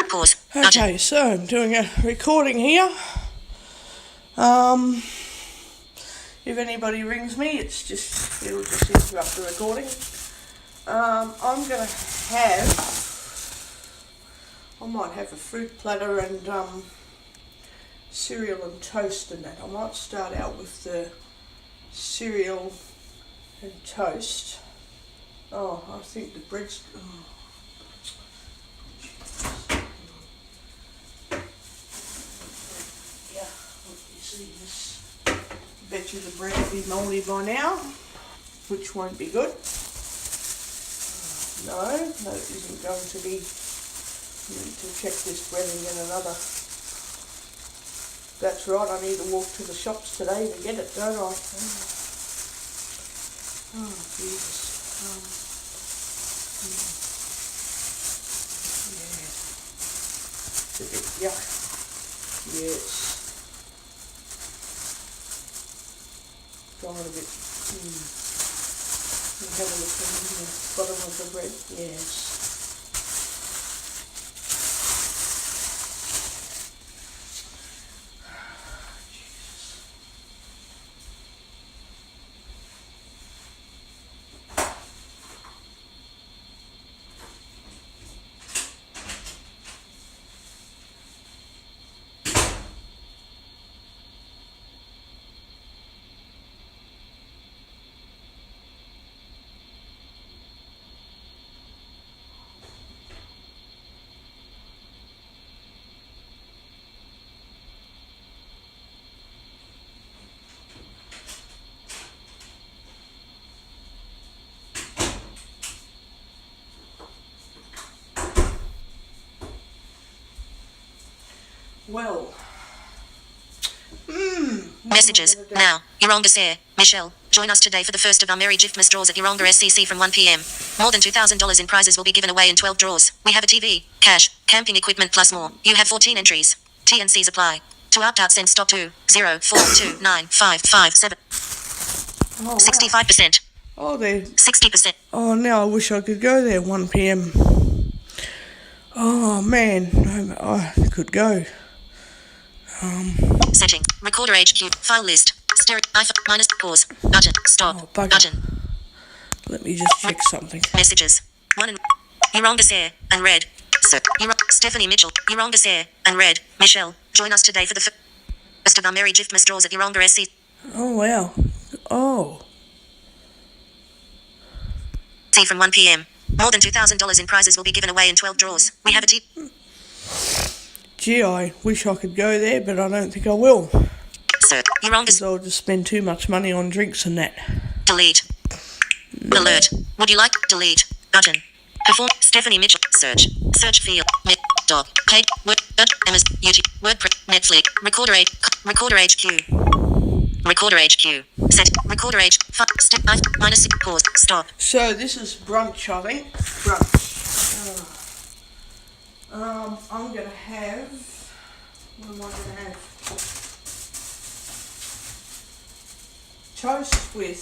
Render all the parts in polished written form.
Pause. Okay, so I'm doing a recording here. If anybody rings me, it'll just interrupt the recording. I'm gonna I might have a fruit platter and cereal and toast and that. I might start out with the cereal and toast. Oh, I think the bread's... Bet you the bread will be mouldy by now, which won't be good. No, that isn't going to be. I need to check this bread and get another. That's right, I need to walk to the shops today to get it, don't I? Oh, Jesus. Yeah. It's a bit yuck. Yes. Going a bit, have a look at the bottom of the bread, yes. Well, Messages. Now, Yeronga Sayre, Michelle, join us today for the first of our Merry Giftmas draws at Yeronga SCC from 1 p.m. More than $2,000 in prizes will be given away in 12 draws. We have a TV, cash, camping equipment plus more. You have 14 entries. T&Cs apply. To opt out, send stop to 04295557. 65%. Oh, there. 60%. Oh, now I wish I could go there 1 p.m. Oh, man, I could go. Setting. Recorder HQ. File list. Stereo. Minus. Pause. Button. Stop. Oh, bugger. Button. Let me just check something. Messages. 1 and Yeronga Sayre and Red. So, Stephanie Mitchell. Yeronga Sayre and Red. Michelle. Join us today for the first of our Merry Giftmas draws at Yeronga SC. Oh, wow. Oh. See from 1 p.m. More than $2,000 in prizes will be given away in 12 draws. We have a Gee, I wish I could go there, but I don't think I will. So, Because I'll just spend too much money on drinks and that. Delete. Alert. Would you like delete button? Perform Stephanie Mitchell. Search. Search field. Dog. Paid. Word. Amazon. YouTube. WordPress. Netflix. Recorder HQ. Recorder HQ. Set. Recorder H. Step. Minus 6. Pause. Stop. So this is brunch, I think. Brunch. I'm gonna have. What am I gonna have? Toast with.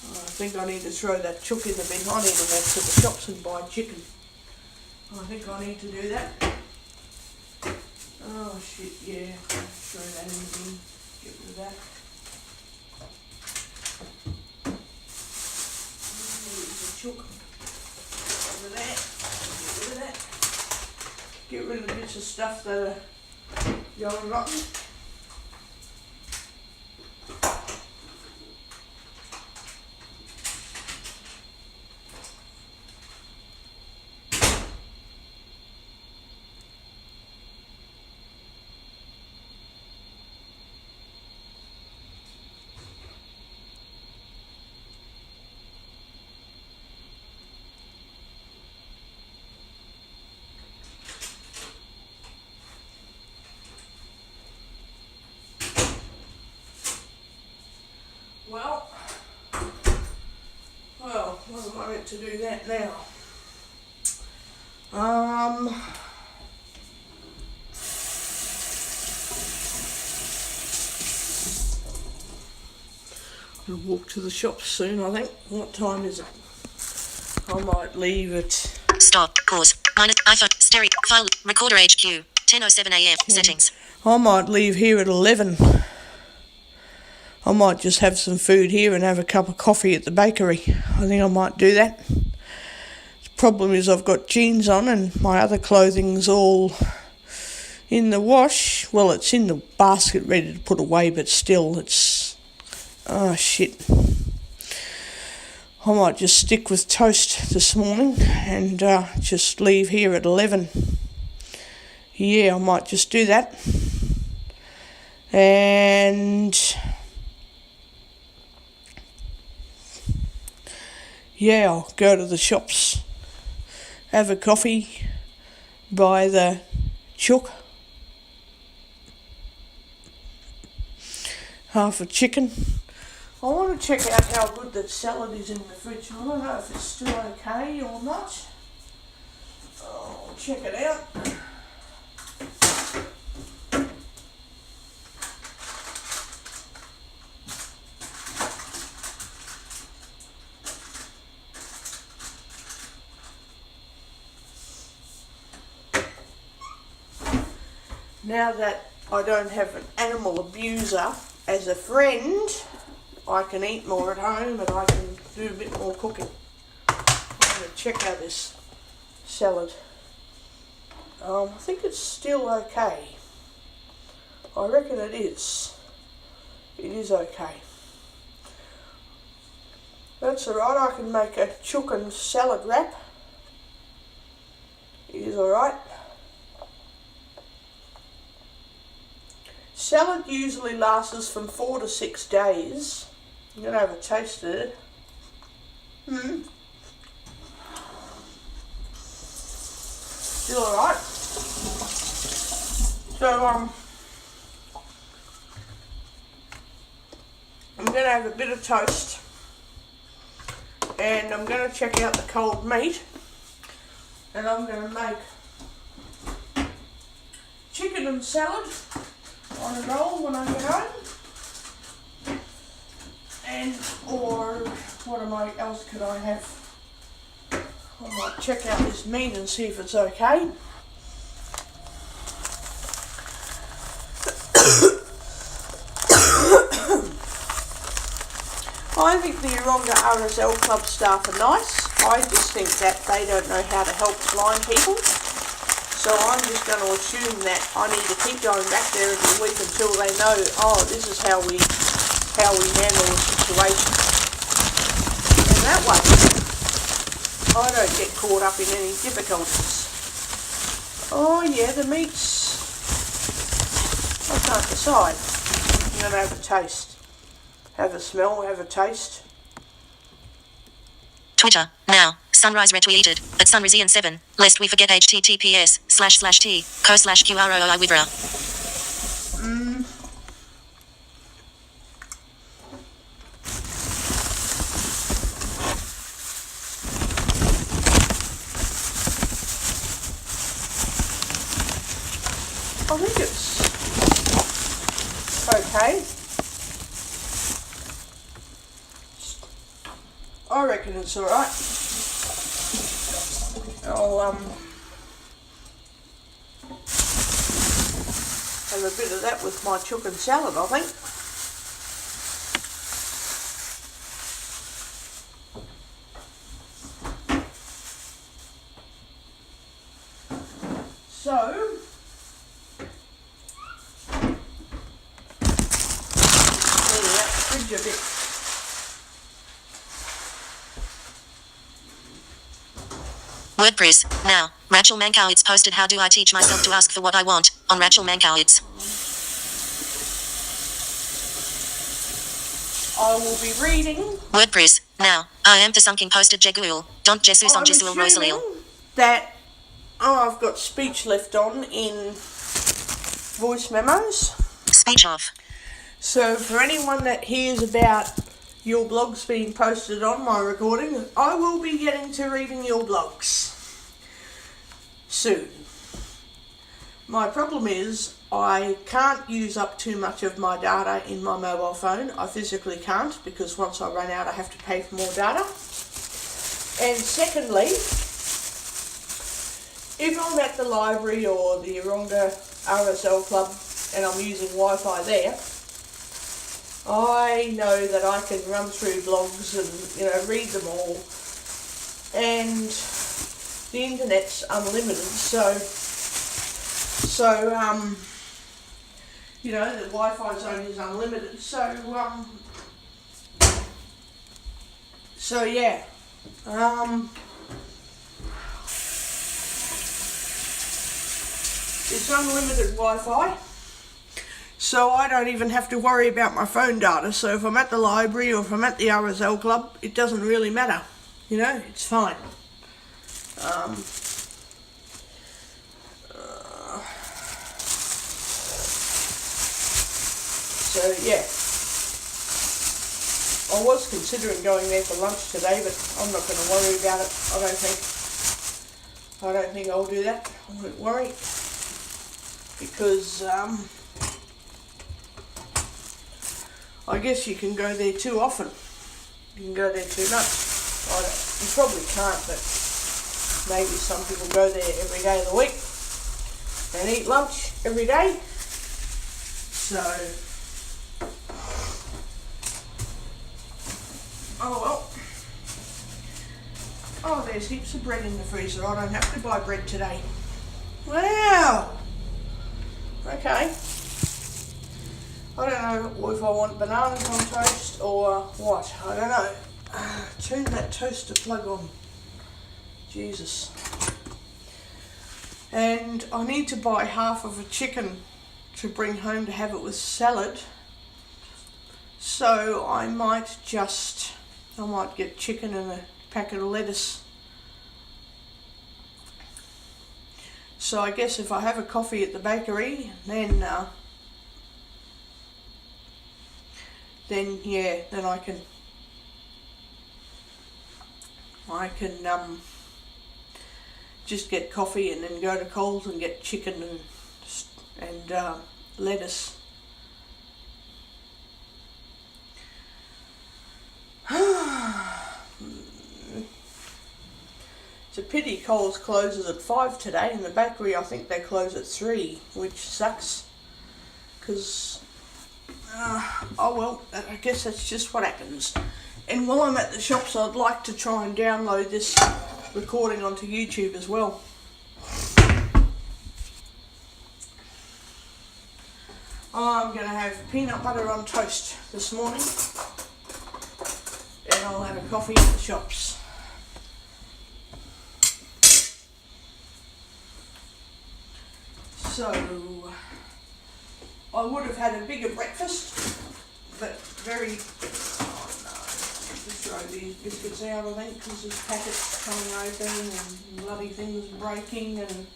I think I need to throw that chook in the bin. I need to walk to the shops and buy chicken. I think I need to do that. Oh shit, yeah. Throw that in the bin. Get rid of that. There's the chook. Get rid of that. Get rid of that. Get rid of the bits of stuff that are young and rotten. Well, what am I meant to do that now? I'll walk to the shops soon, I think. What time is it? I might leave at... Stop. Pause. Minus iPhone. Stereo. File. Recorder HQ. 10:07 a.m. Settings. I might leave here at 11. I might just have some food here and have a cup of coffee at the bakery. I think I might do that. The problem is I've got jeans on and my other clothing's all in the wash. Well, it's in the basket ready to put away, but still it's... oh, shit. I might just stick with toast this morning and just leave here at 11. Yeah, I might just do that. And... yeah, I'll go to the shops, have a coffee, buy the chook, half a chicken. I want to check out how good that salad is in the fridge. I don't know if it's still okay or not. I'll check it out. Now that I don't have an animal abuser as a friend, I can eat more at home and I can do a bit more cooking. I'm going to check out this salad. I think it's still okay. I reckon it is. It is okay. That's alright, I can make a chook and salad wrap. It is alright. Salad usually lasts from 4 to 6 days. I'm going to have a taste of it. Still alright. So, I'm going to have a bit of toast. And I'm going to check out the cold meat. And I'm going to make chicken and salad on a roll when I get home. And, or what else could I have? I might check out this meat and see if it's okay. I think the Yeronga RSL Club staff are nice. I just think that they don't know how to help blind people. So I'm just going to assume that I need to keep going back there every week until they know, oh, this is how we handle the situation. And that way, I don't get caught up in any difficulties. Oh yeah, the meat's... I can't decide. I'm going to have a taste. Have a smell, have a taste. Twitter, now, Sunrise retweeted, at Sunrizian7, lest we forget https://t/co/qrooi withra. I think it's okay. I reckon it's alright. I'll have a bit of that with my chook and salad, I think. So, cleaning out the fridge a bit. WordPress, now, Rachel Mankowitz posted how do I teach myself to ask for what I want, on Rachel Mankowitz. I will be reading. WordPress, now, I am the sunken posted Jegul, don't Jesus on Jesus Rosalil. That, I've got speech left on in voice memos. Speech off. So for anyone that hears about your blogs being posted on my recording, I will be getting to reading your blogs soon. My problem is I can't use up too much of my data in my mobile phone. I physically can't, because once I run out I have to pay for more data. And secondly, if I'm at the library or the Yeronga RSL Club and I'm using Wi-Fi there, I know that I can run through blogs and read them all, and the internet's unlimited, so the Wi-Fi zone is unlimited, so yeah. It's unlimited Wi-Fi, so I don't even have to worry about my phone data. So if I'm at the library or if I'm at the RSL Club, it doesn't really matter. It's fine. So yeah, I was considering going there for lunch today, but I'm not going to worry about it. I don't think I'll do that. I won't worry, because I guess you can go there too often. You can go there too much. You probably can't, but maybe some people go there every day of the week and eat lunch every day. So, oh well. Oh, there's heaps of bread in the freezer. I don't have to buy bread today. Wow. Okay. I don't know if I want bananas on toast or what. I don't know. Turn that toaster plug on. Jesus. And I need to buy half of a chicken to bring home to have it with salad. So I might get chicken and a packet of lettuce. So I guess if I have a coffee at the bakery, then I can just get coffee and then go to Coles and get chicken and lettuce. It's a pity Coles closes at 5 today, and the bakery I think they close at 3, which sucks, because oh well, I guess that's just what happens. And while I'm at the shops, I'd like to try and download this recording onto YouTube as well. I'm going to have peanut butter on toast this morning, and I'll have a coffee at the shops. So, I would have had a bigger breakfast, but oh no, just throw these biscuits out, I think, because there's packets coming open and bloody things breaking, and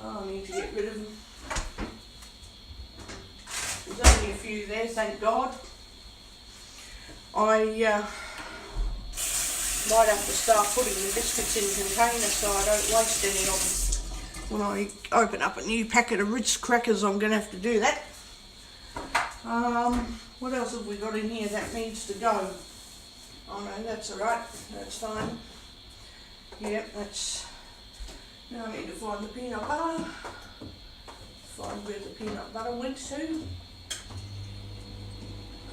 I need to get rid of them. There's only a few there, thank God. I might have to start putting the biscuits in containers so I don't waste any of them. When I open up a new packet of Ritz crackers, I'm going to have to do that. What else have we got in here that needs to go? Oh no, that's alright, that's fine. Yep, now I need to find the peanut butter. Find where the peanut butter went to.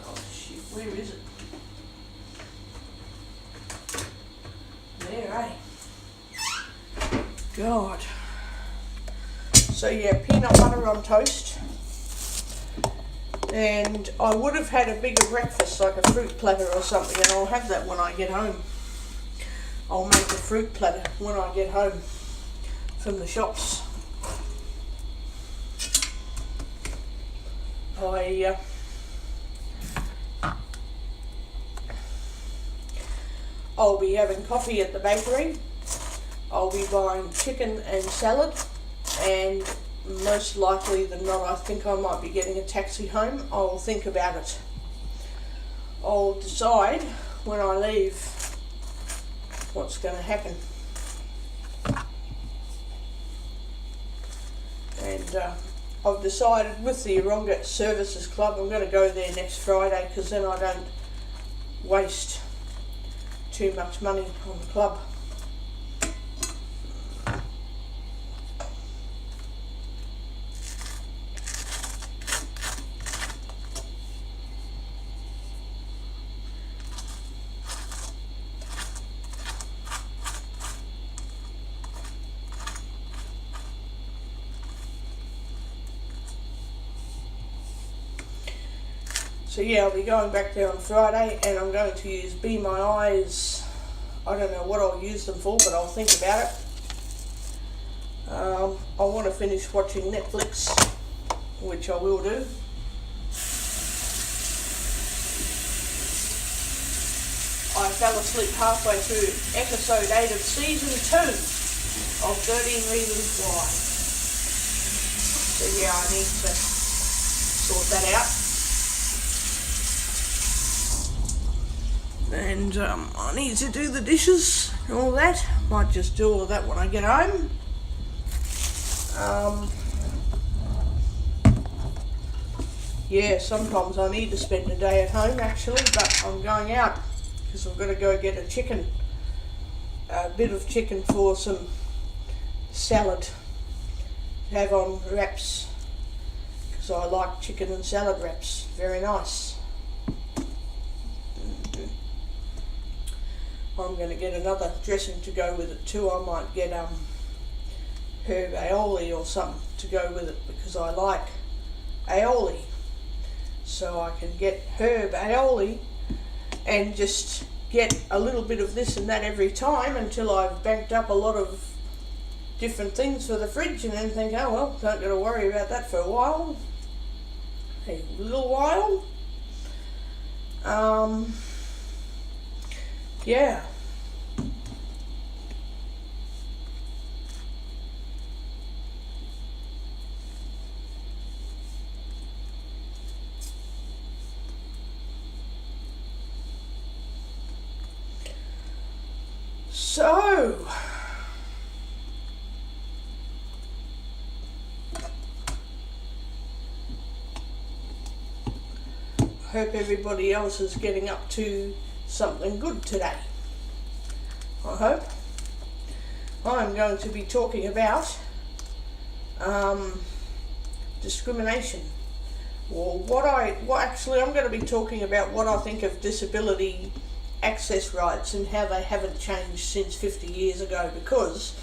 Oh shit, where is it? There, eh? God. So yeah, peanut butter on toast. And I would have had a bigger breakfast, like a fruit platter or something, and I'll have that when I get home. I'll make a fruit platter when I get home from the shops. I'll be having coffee at the bakery. I'll be buying chicken and salad, and most likely than not, I think I might be getting a taxi home. I'll think about it. I'll decide when I leave what's going to happen. And I've decided with the Yeronga Services Club, I'm going to go there next Friday, because then I don't waste too much money on the club. So yeah, I'll be going back there on Friday, and I'm going to use Be My Eyes. I don't know what I'll use them for, but I'll think about it. I want to finish watching Netflix, which I will do. I fell asleep halfway through episode 8 of season 2 of 13 Reasons Why. So yeah, I need to sort that out. And I need to do the dishes and all that. Might just do all of that when I get home. Yeah, sometimes I need to spend a day at home actually, but I'm going out because I'm going to go get a bit of chicken for some salad to have on wraps, because I like chicken and salad wraps. Very nice. I'm going to get another dressing to go with it too. I might get herb aioli or something to go with it, because I like aioli. So I can get herb aioli and just get a little bit of this and that every time until I've banked up a lot of different things for the fridge, and then think, oh well, don't got to worry about that for a while. A little while. Yeah. So, hope everybody else is getting up to something good today. I hope. I'm going to be talking about discrimination. Well, I'm going to be talking about what I think of disability access rights and how they haven't changed since 50 years ago, because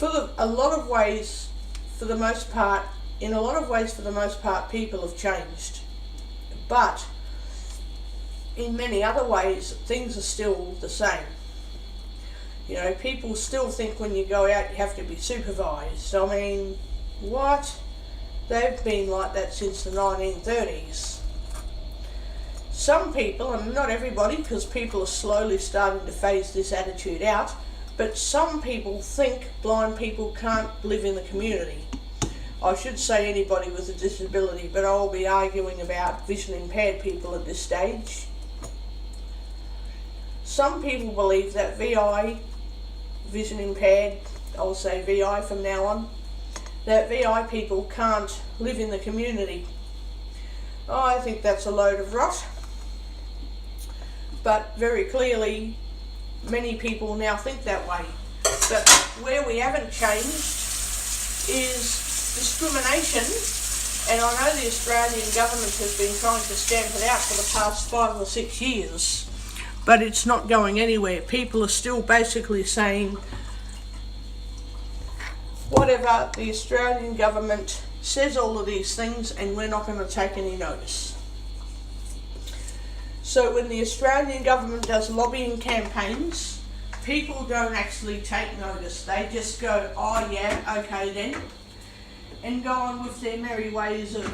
in a lot of ways, for the most part, people have changed. But in many other ways, things are still the same. You know, people still think when you go out you have to be supervised. I mean, what? They've been like that since the 1930s. Some people, and not everybody, because people are slowly starting to phase this attitude out, but some people think blind people can't live in the community. I should say anybody with a disability, but I'll be arguing about vision impaired people at this stage. Some people believe that VI, vision impaired, I'll say VI from now on, that VI people can't live in the community. I think that's a load of rot. But very clearly, many people now think that way. But where we haven't changed is discrimination, and I know the Australian government has been trying to stamp it out for the past 5 or 6 years, but it's not going anywhere. People are still basically saying, whatever, the Australian government says all of these things and we're not going to take any notice. So when the Australian government does lobbying campaigns, people don't actually take notice. They just go, oh yeah, okay then, and go on with their merry ways of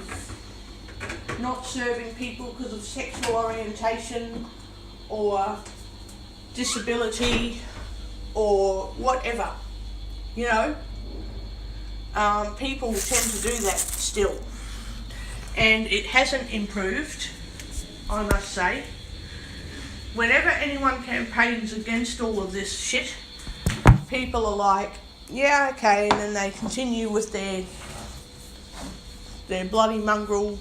not serving people because of sexual orientation or disability or whatever, you know. People tend to do that still, and it hasn't improved, I must say. Whenever anyone campaigns against all of this shit, people are like, yeah, okay, and then they continue with their bloody mongrel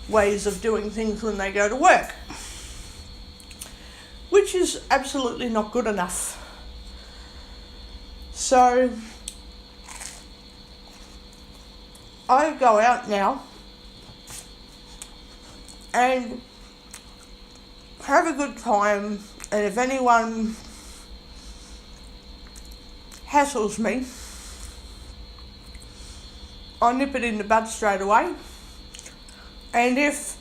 ways of doing things when they go to work, which is absolutely not good enough. So I go out now and have a good time, and if anyone hassles me, I nip it in the bud straight away. And if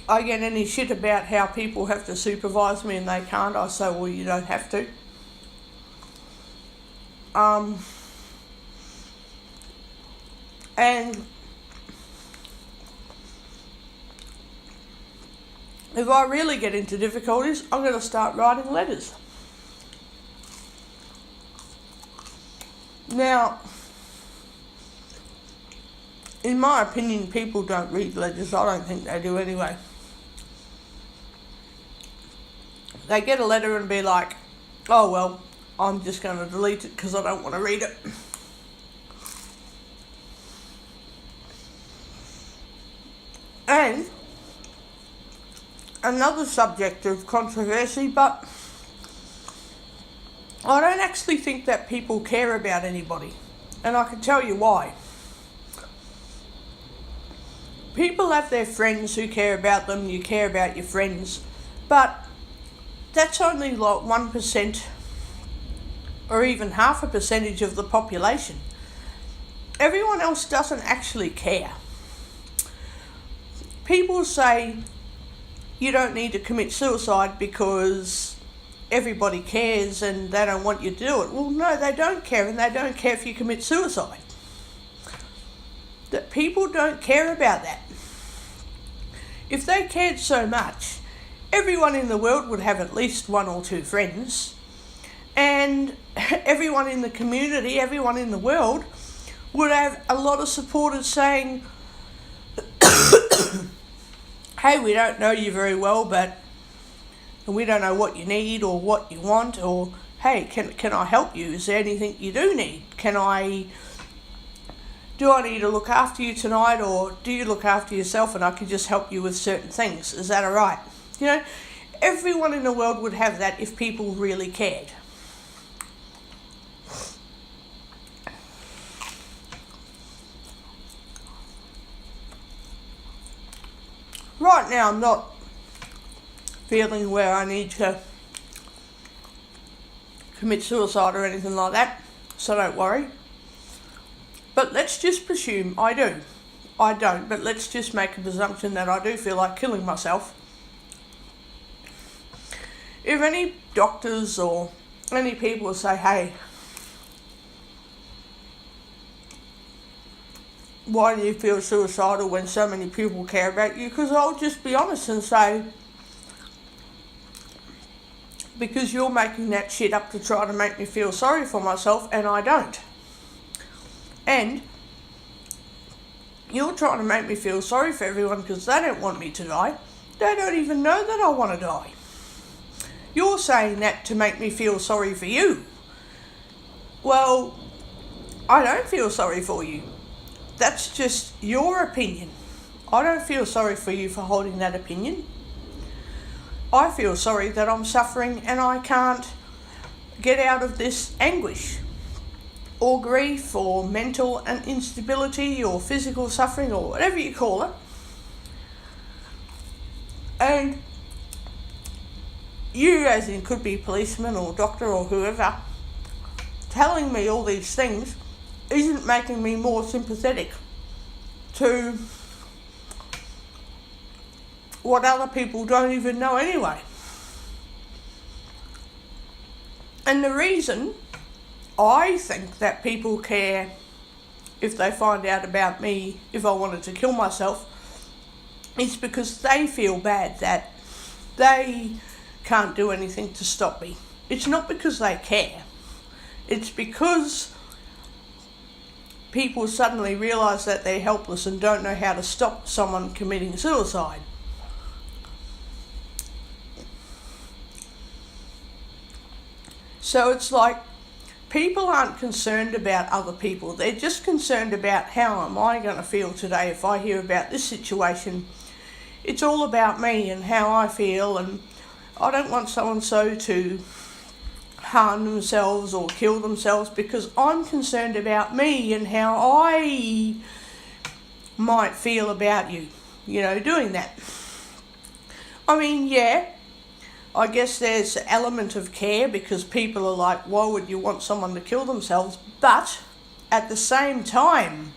I get any shit about how people have to supervise me and they can't, I say, well, you don't have to. And if I really get into difficulties, I'm going to start writing letters. Now, in my opinion, people don't read letters. I don't think they do anyway. They get a letter and be like, oh well, I'm just going to delete it because I don't want to read it. And another subject of controversy, but I don't actually think that people care about anybody. And I can tell you why. People have their friends who care about them, you care about your friends, but that's only like 1% or even half a percentage of the population. Everyone else doesn't actually care. People say you don't need to commit suicide because everybody cares and they don't want you to do it. Well, no, they don't care, and they don't care if you commit suicide. That people don't care about that. If they cared so much, everyone in the world would have at least 1 or 2 friends, and everyone in the community, everyone in the world would have a lot of supporters saying, hey, we don't know you very well, but we don't know what you need or what you want, or hey, can I help you? Is there anything you do need? Do I need to look after you tonight, or do you look after yourself and I can just help you with certain things? Is that alright? You know, everyone in the world would have that if people really cared. Right now I'm not feeling where I need to commit suicide or anything like that, so don't worry. But let's just presume I do. I don't, but let's just make a presumption that I do feel like killing myself. If any doctors or any people say, hey, why do you feel suicidal when so many people care about you? Because I'll just be honest and say, because you're making that shit up to try to make me feel sorry for myself, and I don't. And you're trying to make me feel sorry for everyone because they don't want me to die. They don't even know that I want to die. You're saying that to make me feel sorry for you. Well, I don't feel sorry for you. That's just your opinion. I don't feel sorry for you for holding that opinion. I feel sorry that I'm suffering and I can't get out of this anguish, or grief, or mental instability, or physical suffering, or whatever you call it. And you, as in could be policeman or doctor or whoever, telling me all these things isn't making me more sympathetic to what other people don't even know anyway. And the reason I think that people care if they find out about me, if I wanted to kill myself, is because they feel bad that they can't do anything to stop me. It's not because they care. It's because people suddenly realise that they're helpless and don't know how to stop someone committing suicide. So it's like, people aren't concerned about other people. They're just concerned about how am I going to feel today if I hear about this situation. It's all about me and how I feel, and I don't want so-and-so to harm themselves or kill themselves because I'm concerned about me and how I might feel about you, doing that. I mean, yeah, I guess there's an element of care because people are like, why would you want someone to kill themselves? But at the same time,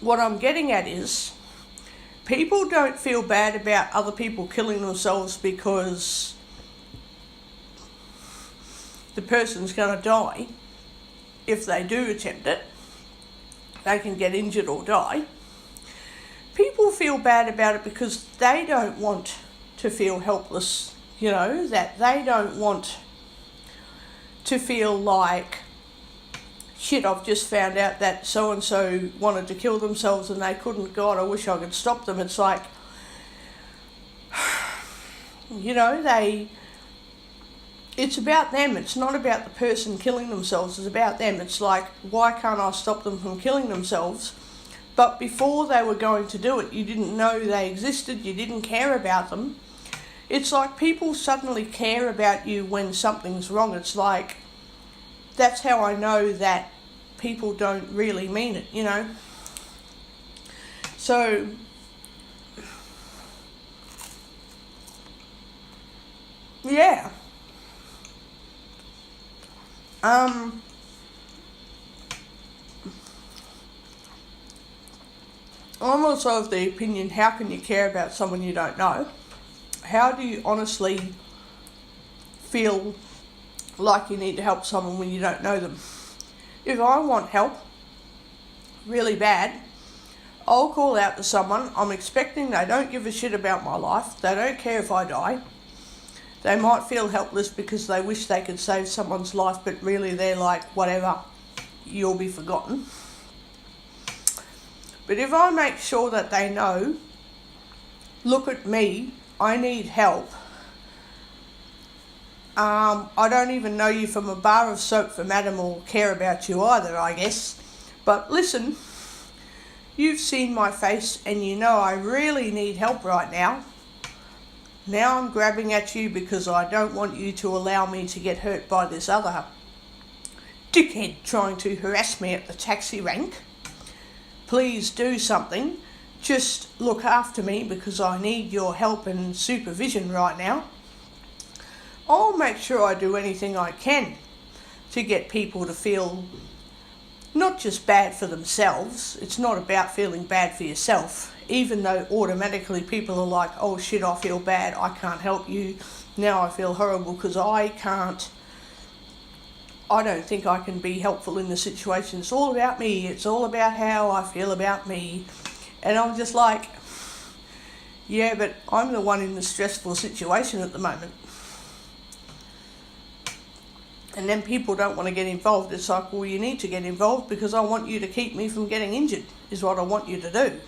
what I'm getting at is people don't feel bad about other people killing themselves because the person's going to die. If they do attempt it, they can get injured or die. People feel bad about it because they don't want to feel helpless, that they don't want to feel like, shit, I've just found out that so-and-so wanted to kill themselves and they couldn't. God, I wish I could stop them. It's like, it's about them. It's not about the person killing themselves. It's about them. It's like, why can't I stop them from killing themselves? But before they were going to do it, you didn't know they existed. You didn't care about them. It's like people suddenly care about you when something's wrong. It's like, that's how I know that people don't really mean it, So, yeah. I'm also of the opinion, how can you care about someone you don't know? How do you honestly feel like you need to help someone when you don't know them? If I want help really bad, I'll call out to someone. I'm expecting they don't give a shit about my life. They don't care if I die. They might feel helpless because they wish they could save someone's life, but really they're like, whatever, you'll be forgotten. But if I make sure that they know, look at me, I need help. I don't even know you from a bar of soap for madam or care about you either, I guess. But listen, you've seen my face and you know I really need help right now. Now I'm grabbing at you because I don't want you to allow me to get hurt by this other dickhead trying to harass me at the taxi rank. Please do something. Just look after me because I need your help and supervision right now. I'll make sure I do anything I can to get people to feel not just bad for themselves. It's not about feeling bad for yourself, even though automatically people are like, oh shit, I feel bad, I can't help you. Now I feel horrible because I don't think I can be helpful in the situation. It's all about me. It's all about how I feel about me. And I'm just like, yeah, but I'm the one in the stressful situation at the moment. And then people don't want to get involved. It's like, well, you need to get involved because I want you to keep me from getting injured, is what I want you to do.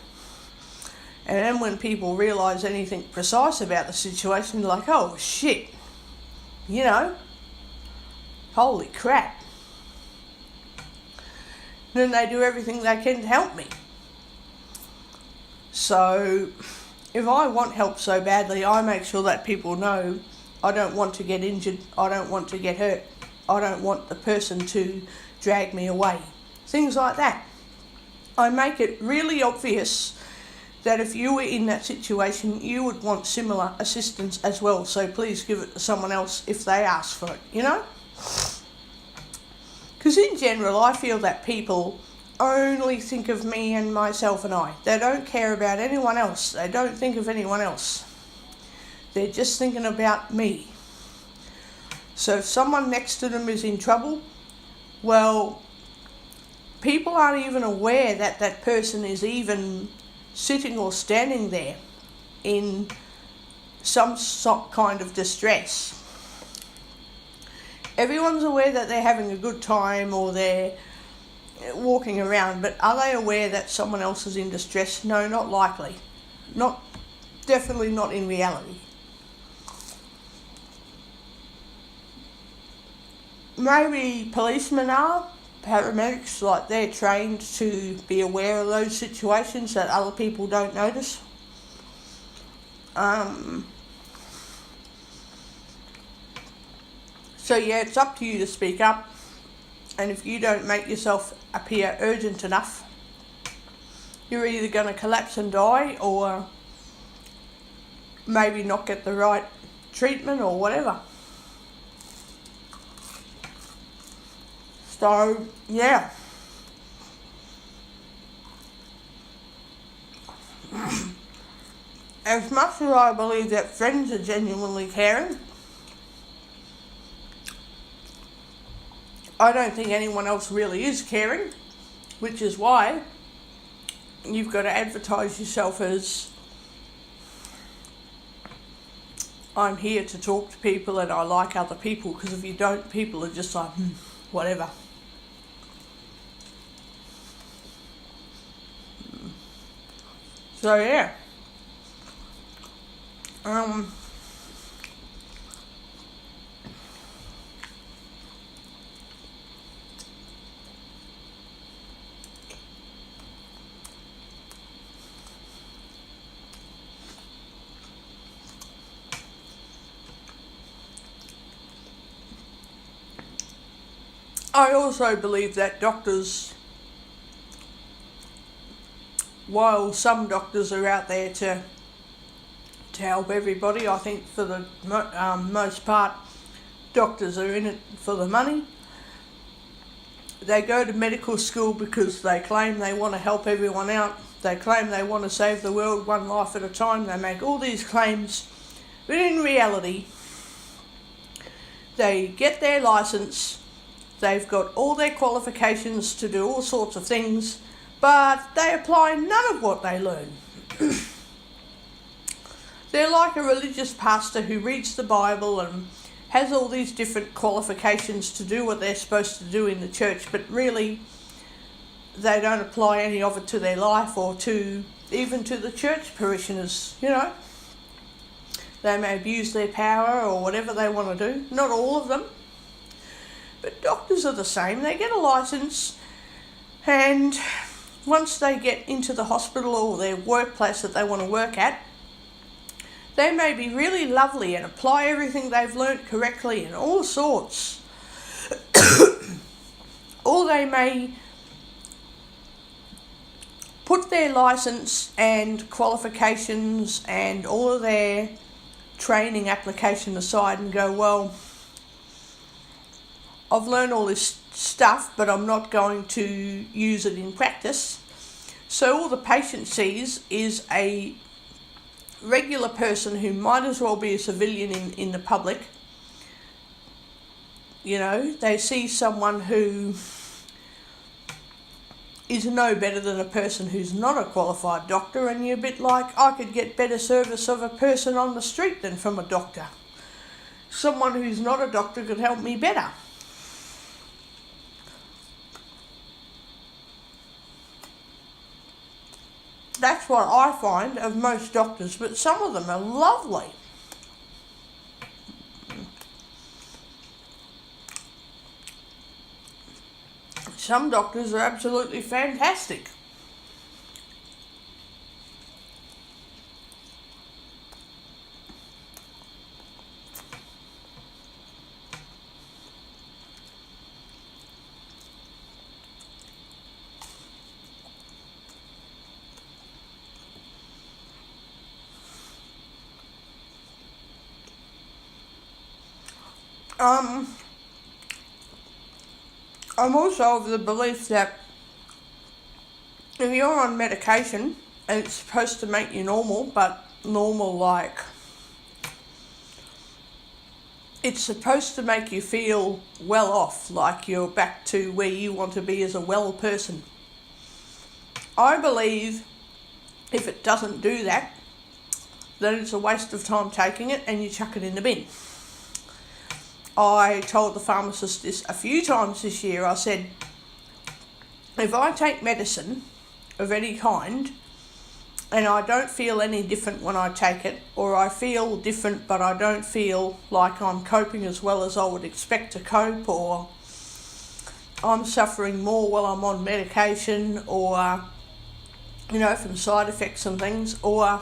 And then when people realise anything precise about the situation, they're like, oh shit, holy crap. Then they do everything they can to help me. So if I want help so badly, I make sure that people know I don't want to get injured, I don't want to get hurt, I don't want the person to drag me away. Things like that. I make it really obvious that if you were in that situation, you would want similar assistance as well. So please give it to someone else if they ask for it, Because in general, I feel that people only think of me and myself and I. They don't care about anyone else. They don't think of anyone else. They're just thinking about me. So if someone next to them is in trouble, well, people aren't even aware that that person is even sitting or standing there in some kind of distress. Everyone's aware that they're having a good time or they're walking around, but are they aware that someone else is in distress? No, not likely. Definitely not in reality. Maybe policemen are, paramedics, like they're trained to be aware of those situations that other people don't notice. So yeah, it's up to you to speak up, and if you don't make yourself appear urgent enough, you're either going to collapse and die or maybe not get the right treatment or whatever. So yeah. as much as I believe that friends are genuinely caring, I don't think anyone else really is caring, which is why you've got to advertise yourself as, I'm here to talk to people and I like other people, because if you don't, people are just like, whatever. So yeah. I also believe that doctors, while some doctors are out there to help everybody, I think for the most part, doctors are in it for the money. They go to medical school because they claim they want to help everyone out. They claim they want to save the world one life at a time. They make all these claims, but in reality, they get their license, they've got all their qualifications to do all sorts of things, but they apply none of what they learn. They're like a religious pastor who reads the Bible and has all these different qualifications to do what they're supposed to do in the church, but really they don't apply any of it to their life or to even to the church parishioners, you know. They may abuse their power or whatever they want to do. Not all of them. But doctors are the same. They get a license, and once they get into the hospital or their workplace that they want to work at, they may be really lovely and apply everything they've learnt correctly and all sorts. Or they may put their license and qualifications and all of their training application aside and go, well, I've learned all this stuff, but I'm not going to use it in practice. So all the patient sees is a regular person who might as well be a civilian in the public. You know, they see someone who is no better than a person who's not a qualified doctor, and you're a bit like, I could get better service of a person on the street than from a doctor. Someone who's not a doctor could help me better. That's what I find of most doctors, but some of them are lovely. Some doctors are absolutely fantastic. I'm also of the belief that if you're on medication and it's supposed to make you normal, but normal like it's supposed to make you feel well off, like you're back to where you want to be as a well person. I believe if it doesn't do that, then it's a waste of time taking it and you chuck it in the bin. I told the pharmacist this a few times this year. I said, if I take medicine of any kind and I don't feel any different when I take it, or I feel different but I don't feel like I'm coping as well as I would expect to cope, or I'm suffering more while I'm on medication, or from side effects and things, or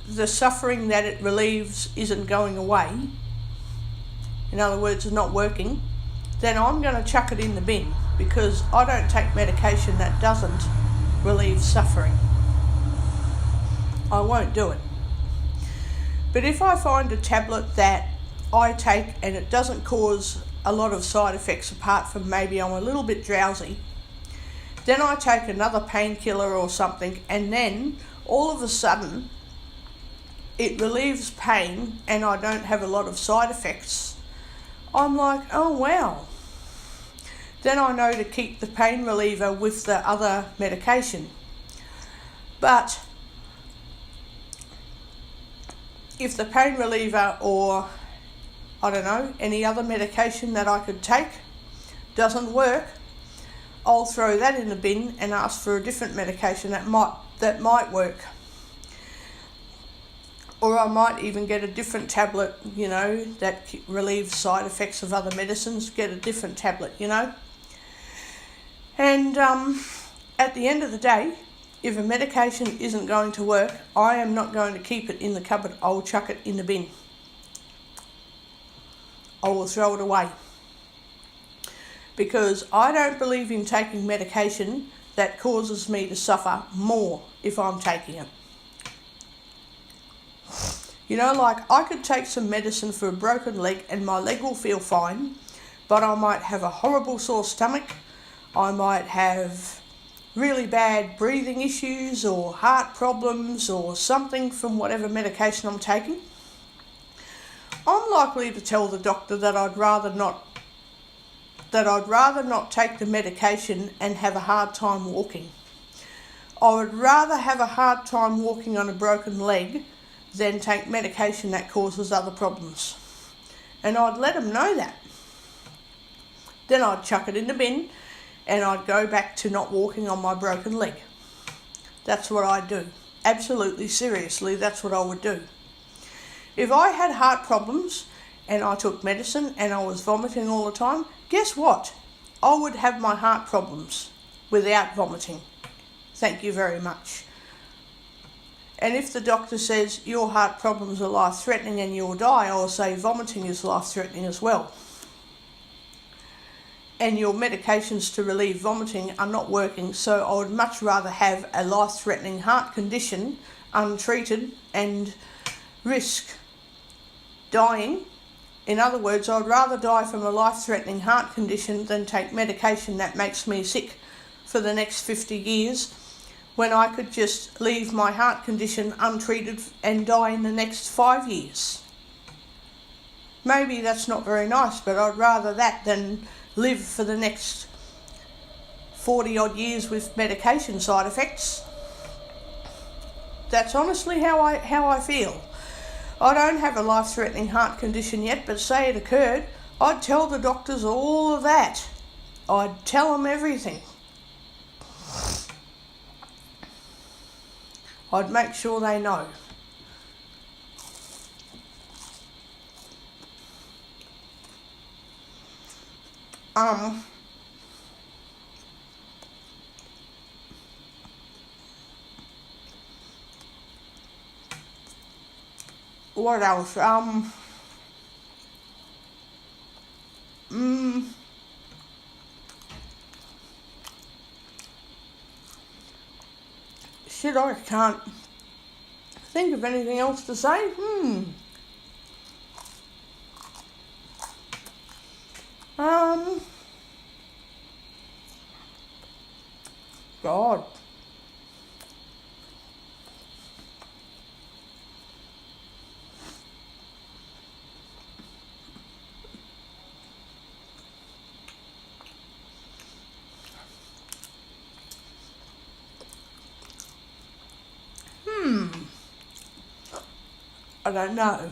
the suffering that it relieves isn't going away, in other words, it's not working, then I'm going to chuck it in the bin, because I don't take medication that doesn't relieve suffering. I won't do it. But if I find a tablet that I take and it doesn't cause a lot of side effects apart from maybe I'm a little bit drowsy, then I take another painkiller or something, and then all of a sudden it relieves pain and I don't have a lot of side effects, I'm like, oh wow. Then I know to keep the pain reliever with the other medication. But if the pain reliever or, I don't know, any other medication that I could take doesn't work, I'll throw that in the bin and ask for a different medication that might work. Or I might even get a different tablet, that relieves side effects of other medicines, get a different tablet, And at the end of the day, if a medication isn't going to work, I am not going to keep it in the cupboard. I'll chuck it in the bin. I will throw it away. Because I don't believe in taking medication that causes me to suffer more if I'm taking it. Like I could take some medicine for a broken leg and my leg will feel fine, but I might have a horrible sore stomach. I might have really bad breathing issues or heart problems or something from whatever medication I'm taking. I'm likely to tell the doctor that I'd rather not take the medication and have a hard time walking. I would rather have a hard time walking on a broken leg than take medication that causes other problems. And I'd let them know that. Then I'd chuck it in the bin and I'd go back to not walking on my broken leg. That's what I'd do. Absolutely, seriously, that's what I would do. If I had heart problems and I took medicine and I was vomiting all the time, guess what? I would have my heart problems without vomiting. Thank you very much. And if the doctor says your heart problems are life-threatening and you'll die, I'll say vomiting is life-threatening as well. And your medications to relieve vomiting are not working, so I would much rather have a life-threatening heart condition untreated and risk dying. In other words, I'd rather die from a life-threatening heart condition than take medication that makes me sick for the next 50 years when I could just leave my heart condition untreated and die in the next 5 years. Maybe that's not very nice, but I'd rather that than live for the next 40 odd years with medication side effects. That's honestly how I feel. I don't have a life-threatening heart condition yet, but say it occurred, I'd tell the doctors all of that. I'd tell them everything. I'd make sure they know. What else? Shit, I can't think of anything else to say. God. I don't know.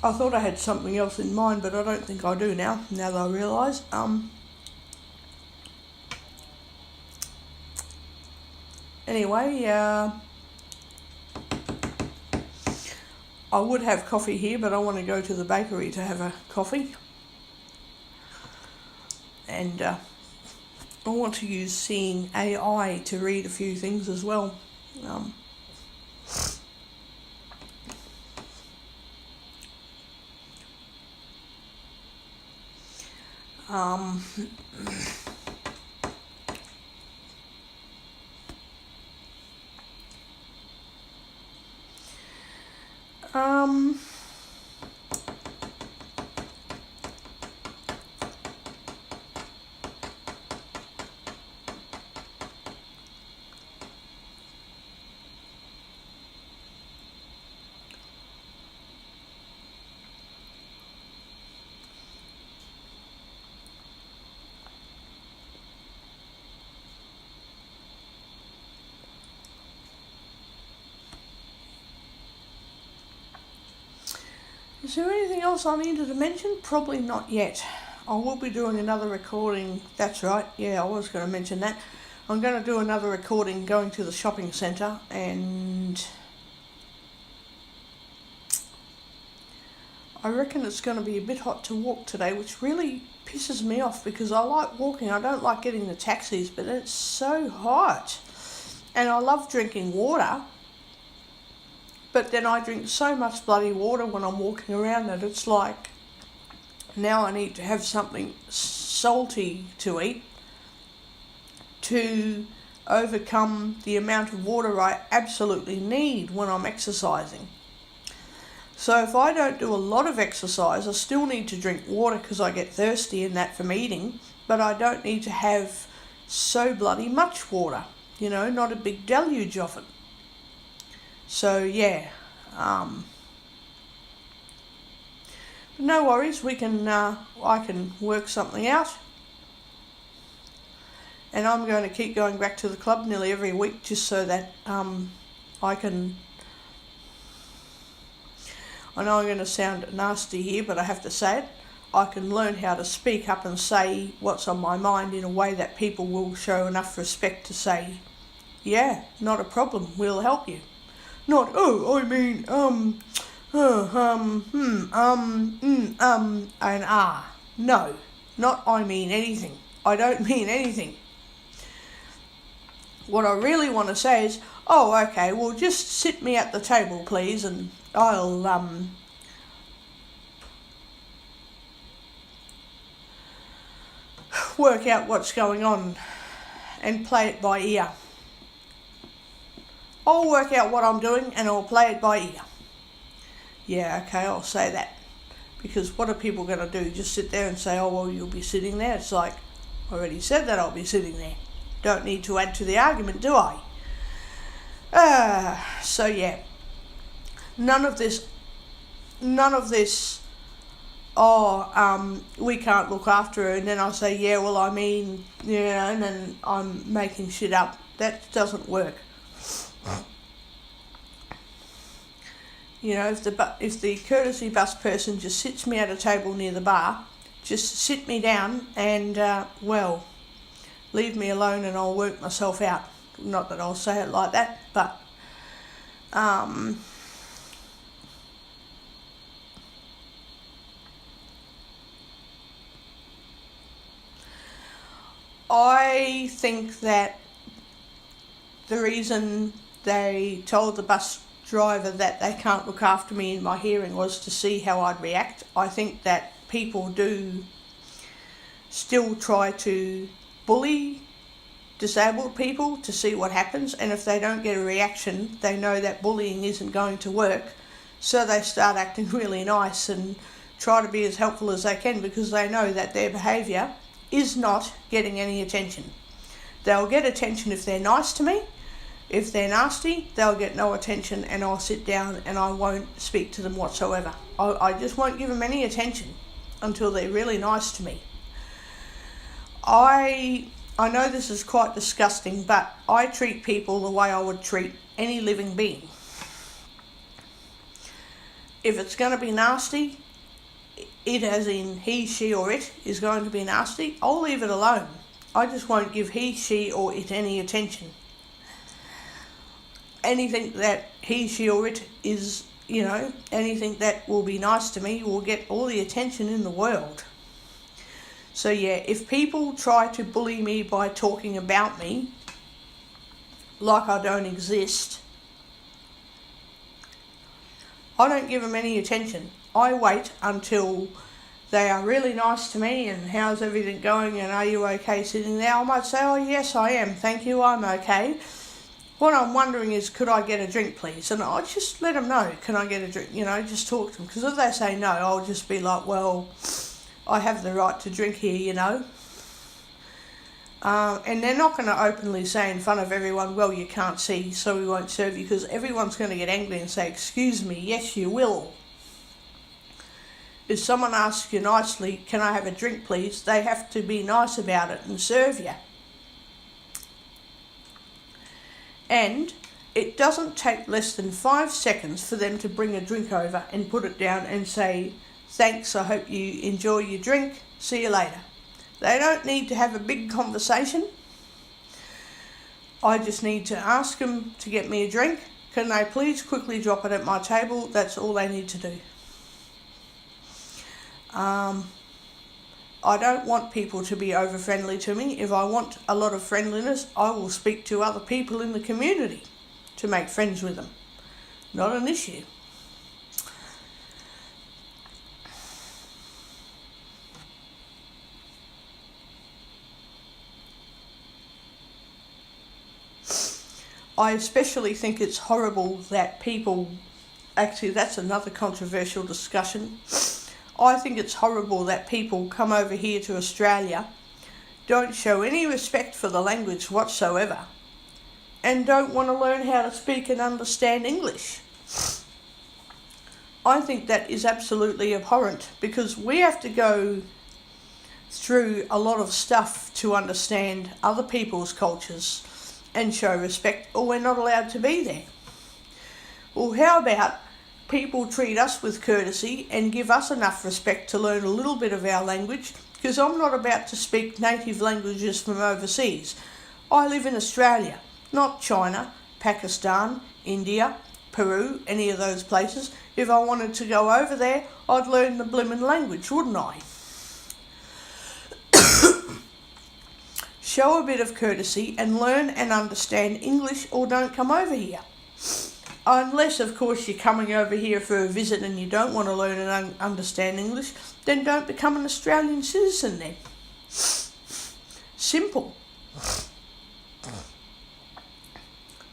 I thought I had something else in mind, but I don't think I do now that I realise. Anyway, I would have coffee here, but I want to go to the bakery to have a coffee. And I want to use Seeing AI to read a few things as well. Is there anything else I needed to mention? Probably not yet. I will be doing another recording. That's right. Yeah, I was going to mention that. I'm going to do another recording going to the shopping centre, and I reckon it's going to be a bit hot to walk today, which really pisses me off because I like walking. I don't like getting the taxis, but it's so hot. And I love drinking water, but then I drink so much bloody water when I'm walking around that it's like, now I need to have something salty to eat to overcome the amount of water I absolutely need when I'm exercising. So if I don't do a lot of exercise, I still need to drink water because I get thirsty and that from eating, but I don't need to have so bloody much water, not a big deluge of it. So yeah, no worries, I can work something out. And I'm going to keep going back to the club nearly every week just so that I know I'm going to sound nasty here, but I have to say it. I can learn how to speak up and say what's on my mind in a way that people will show enough respect to say, yeah, not a problem, we'll help you. Not, and No, not I mean anything. I don't mean anything. What I really want to say is, okay, well just sit me at the table please and I'll work out what's going on and play it by ear. I'll work out what I'm doing and I'll play it by ear. Yeah, okay, I'll say that. Because what are people going to do? Just sit there and say, you'll be sitting there? It's like, I already said that I'll be sitting there. Don't need to add to the argument, do I? So yeah. None of this, we can't look after her, and then I'll say, and then I'm making shit up. That doesn't work. If the courtesy bus person just sits me at a table near the bar, just sit me down and, leave me alone and I'll work myself out. Not that I'll say it like that, but I think that the reason they told the bus driver that they can't look after me in my hearing was to see how I'd react. I think that people do still try to bully disabled people to see what happens, and if they don't get a reaction, they know that bullying isn't going to work, so they start acting really nice and try to be as helpful as they can because they know that their behaviour is not getting any attention. They'll get attention if they're nice to me. If they're nasty, they'll get no attention and I'll sit down and I won't speak to them whatsoever. I just won't give them any attention until they're really nice to me. I know this is quite disgusting, but I treat people the way I would treat any living being. If it's going to be nasty, it as in he, she or it is going to be nasty, I'll leave it alone. I just won't give he, she or it any attention. Anything that he, she or it is, anything that will be nice to me will get all the attention in the world. So yeah, if people try to bully me by talking about me like I don't exist, I don't give them any attention. I wait until they are really nice to me and how's everything going and are you okay sitting there? I might say, yes I am, thank you, I'm okay. What I'm wondering is, could I get a drink please? And I'll just let them know, can I get a drink? Just talk to them. Because if they say no, I'll just be like, I have the right to drink here, And they're not going to openly say in front of everyone, you can't see, so we won't serve you, because everyone's going to get angry and say, excuse me, yes you will. If someone asks you nicely, can I have a drink please, they have to be nice about it and serve you. And It doesn't take less than 5 seconds for them to bring a drink over and put it down and say, thanks, I hope you enjoy your drink, see you later. They don't need to have a big conversation. I just need to ask them to get me a drink. Can they please quickly drop it at my table? That's all they need to do. I don't want people to be over friendly to me. If I want a lot of friendliness, I will speak to other people in the community to make friends with them. Not an issue. I especially think it's horrible that people, actually that's another controversial discussion. I think it's horrible that people come over here to Australia, don't show any respect for the language whatsoever, and don't want to learn how to speak and understand English. I think that is absolutely abhorrent, because we have to go through a lot of stuff to understand other people's cultures and show respect, or we're not allowed to be there. Well, how about people treat us with courtesy and give us enough respect to learn a little bit of our language, because I'm not about to speak native languages from overseas. I live in Australia, not China, Pakistan, India, Peru, any of those places. If I wanted to go over there, I'd learn the blimmin' language, wouldn't I? Show a bit of courtesy and learn and understand English, or don't come over here. Unless, of course, you're coming over here for a visit and you don't want to learn and understand English, then don't become an Australian citizen then. Simple.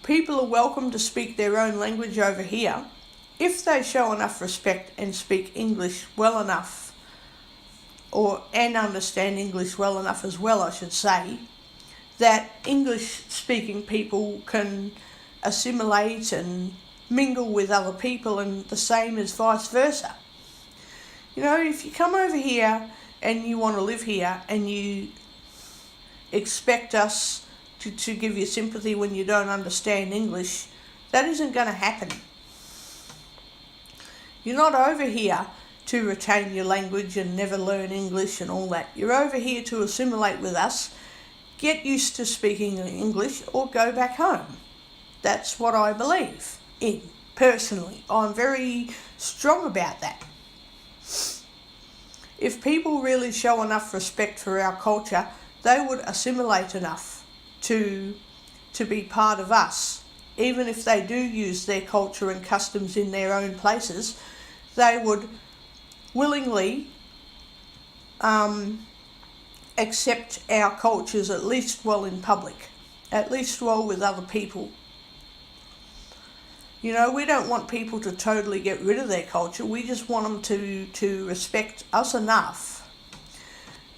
People are welcome to speak their own language over here if they show enough respect and speak English well enough, and understand English well enough as well, I should say, that English-speaking people can assimilate and mingle with other people, and the same as vice versa. You know, if you come over here and you want to live here and you expect us to give you sympathy when you don't understand English, that isn't going to happen. You're not over here to retain your language and never learn English and all that. You're over here to assimilate with us, get used to speaking English, or go back home. That's what I believe in, personally. I'm very strong about that. If people really show enough respect for our culture, they would assimilate enough to be part of us. Even if they do use their culture and customs in their own places, they would willingly accept our cultures, at least well in public, at least well with other people. You know, we don't want people to totally get rid of their culture. We just want them to respect us enough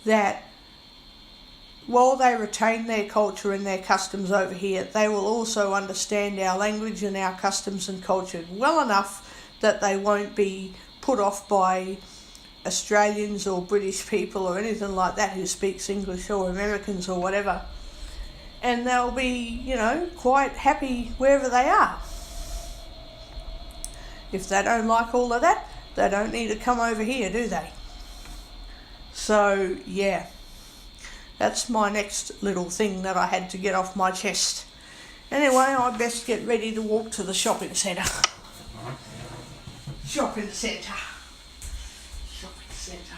that while they retain their culture and their customs over here, they will also understand our language and our customs and culture well enough that they won't be put off by Australians or British people or anything like that who speaks English, or Americans or whatever. And they'll be, you know, quite happy wherever they are. If they don't like all of that, they don't need to come over here, do they? So, yeah. That's my next little thing that I had to get off my chest. Anyway, I best get ready to walk to the shopping centre. Shopping centre. Shopping centre.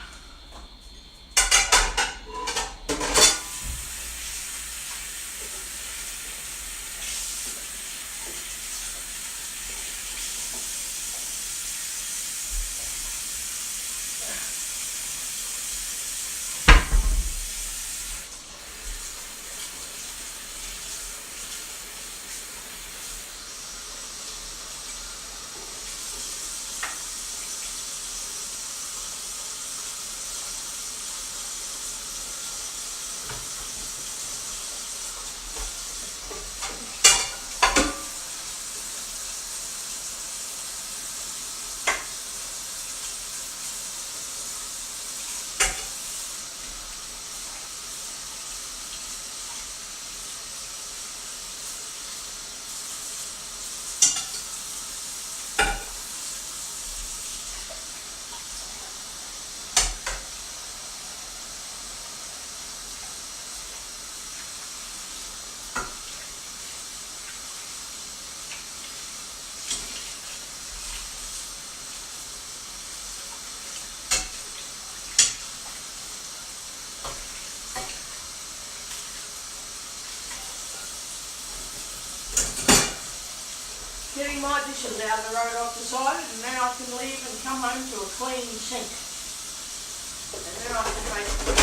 my dishes out of the road, I've decided, and now I can leave and come home to a clean sink. And then I can make fruit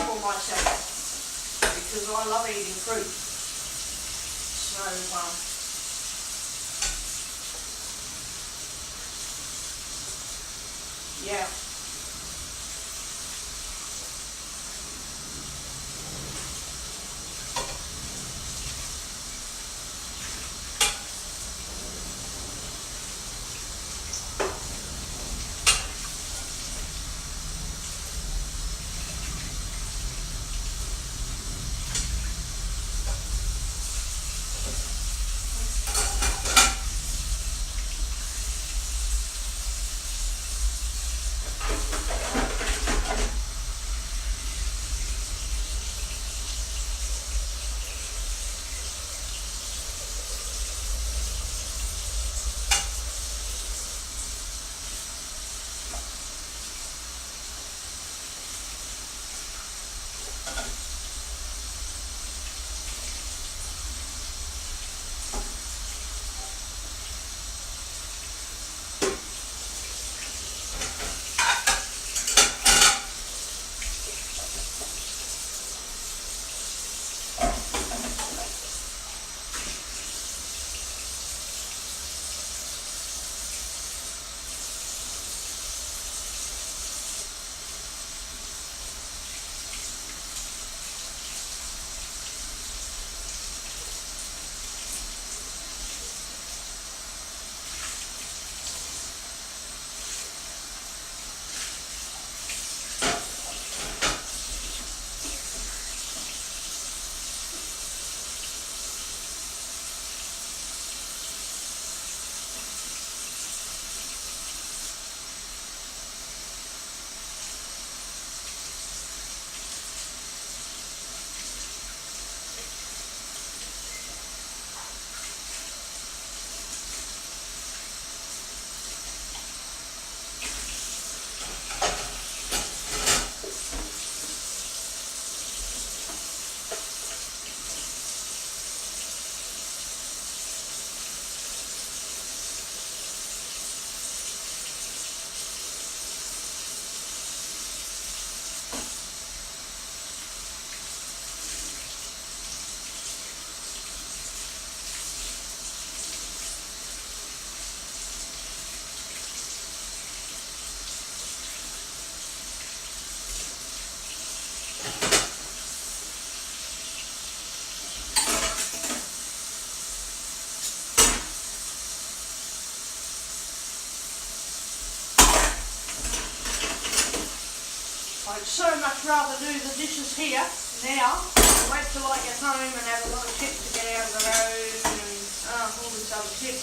for myself, because I love eating fruit. So, yeah. I'd so much rather do the dishes here now, wait till I get home and have a lot of shit to get out of the road and all this other shit.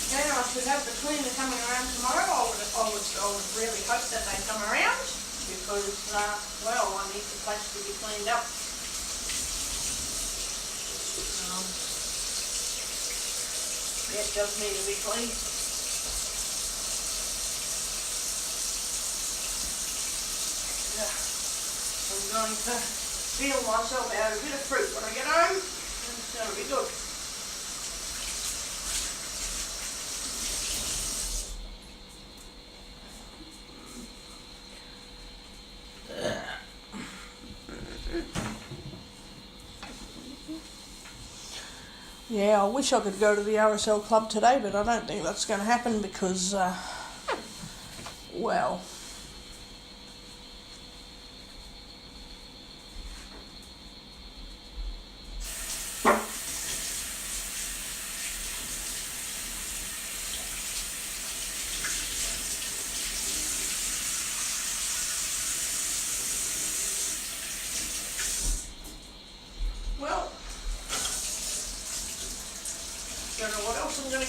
Then I should have the cleaner coming around tomorrow. I would really hope that they come around because, well, I need the place to be cleaned up. It does need to be cleaned. I'm going to peel myself out a bit of fruit when I get home. It's going to be good. Yeah, I wish I could go to the RSL club today, but I don't think that's going to happen because, well,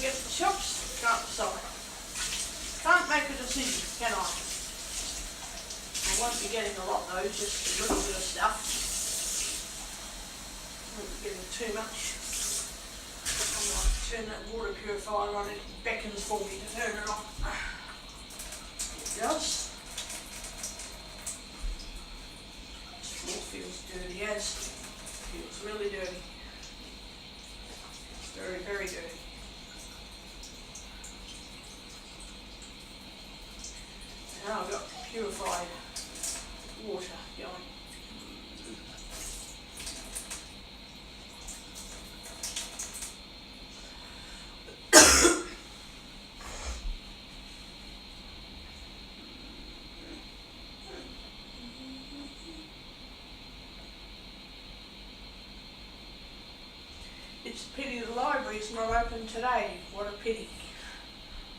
get the shops, can't decide. Can't make a decision, can I? I won't be getting a lot though, just a little bit of stuff. Won't be getting too much. I might turn that water purifier on, it beckons for me to turn it on. It does. This floor feels dirty as. Feels really dirty. It's very, very dirty. Now I've got purified water going. It's a pity the library's not open today. What a pity.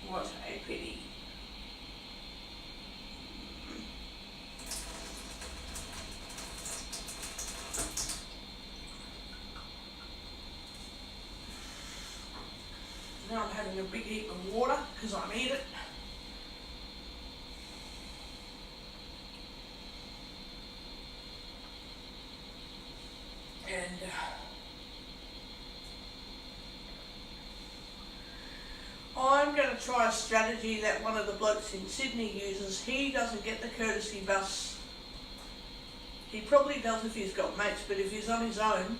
What a pity. Now I'm having a big heap of water because I need it. And I'm going to try a strategy that one of the blokes in Sydney uses. He doesn't get the courtesy bus. He probably does if he's got mates, but if he's on his own,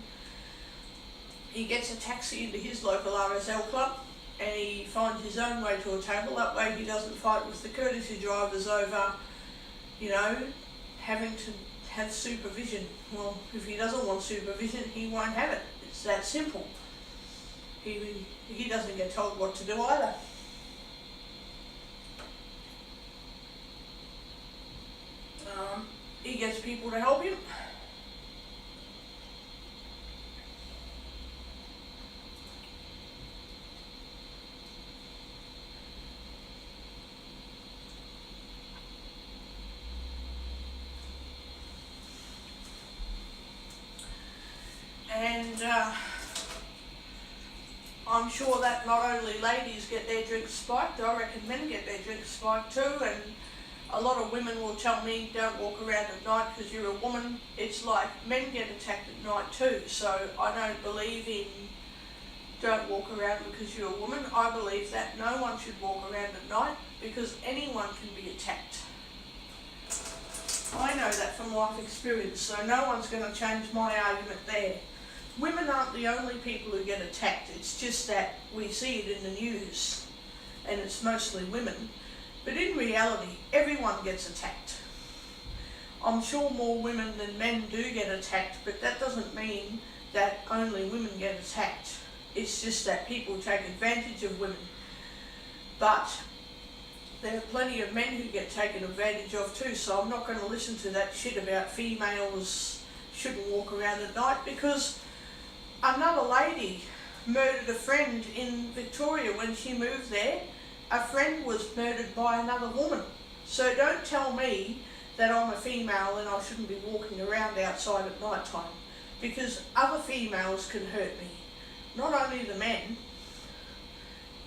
he gets a taxi into his local RSL club and he finds his own way to a table. That way he doesn't fight with the courtesy drivers over, you know, having to have supervision. Well, if he doesn't want supervision, he won't have it. It's that simple. He doesn't get told what to do either. He gets people to help him. And I'm sure that not only ladies get their drinks spiked, I reckon men get their drinks spiked too, and a lot of women will tell me don't walk around at night because you're a woman. It's like men get attacked at night too, so I don't believe in don't walk around because you're a woman. I believe that no one should walk around at night because anyone can be attacked. I know that from life experience, so no one's going to change my argument there. Women aren't the only people who get attacked, it's just that we see it in the news and it's mostly women. But in reality, everyone gets attacked. I'm sure more women than men do get attacked, but that doesn't mean that only women get attacked. It's just that people take advantage of women. But there are plenty of men who get taken advantage of too, so I'm not going to listen to that shit about females shouldn't walk around at night, because another lady murdered a friend in Victoria when she moved there. A friend was murdered by another woman. So don't tell me that I'm a female and I shouldn't be walking around outside at night time, because other females can hurt me. Not only the men,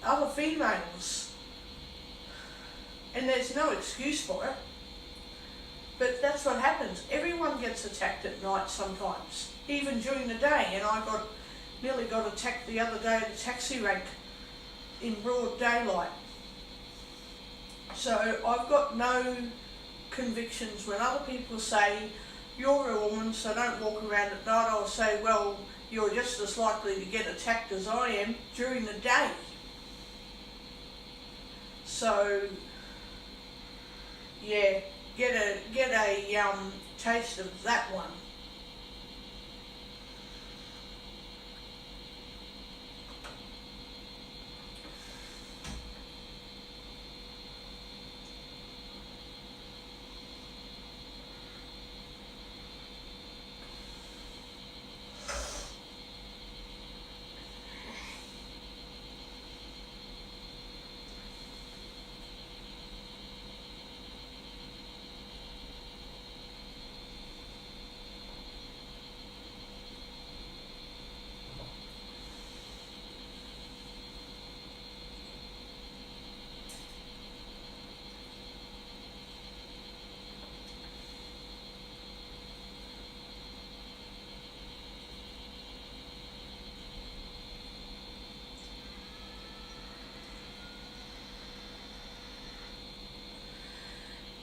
other females. And there's no excuse for it. But that's what happens. Everyone gets attacked at night sometimes, even during the day. And I nearly got attacked the other day at a taxi rank in broad daylight. So I've got no convictions. When other people say, you're a woman, so don't walk around at night, I'll say, well, you're just as likely to get attacked as I am during the day. So, yeah, get a taste of that one.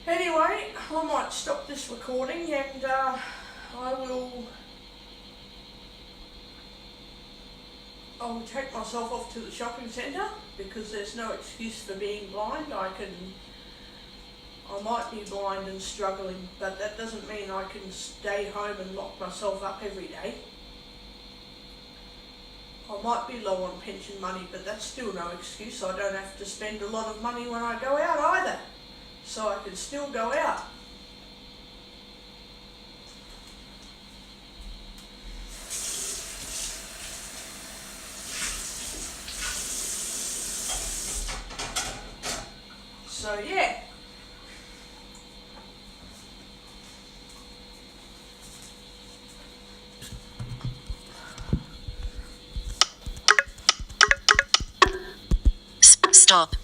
Anyway, I might stop this recording and I'll take myself off to the shopping centre because there's no excuse for being blind. I might be blind and struggling, but that doesn't mean I can stay home and lock myself up every day. I might be low on pension money, but that's still no excuse. I don't have to spend a lot of money when I go out either, so I can still go out. So yeah. Stop.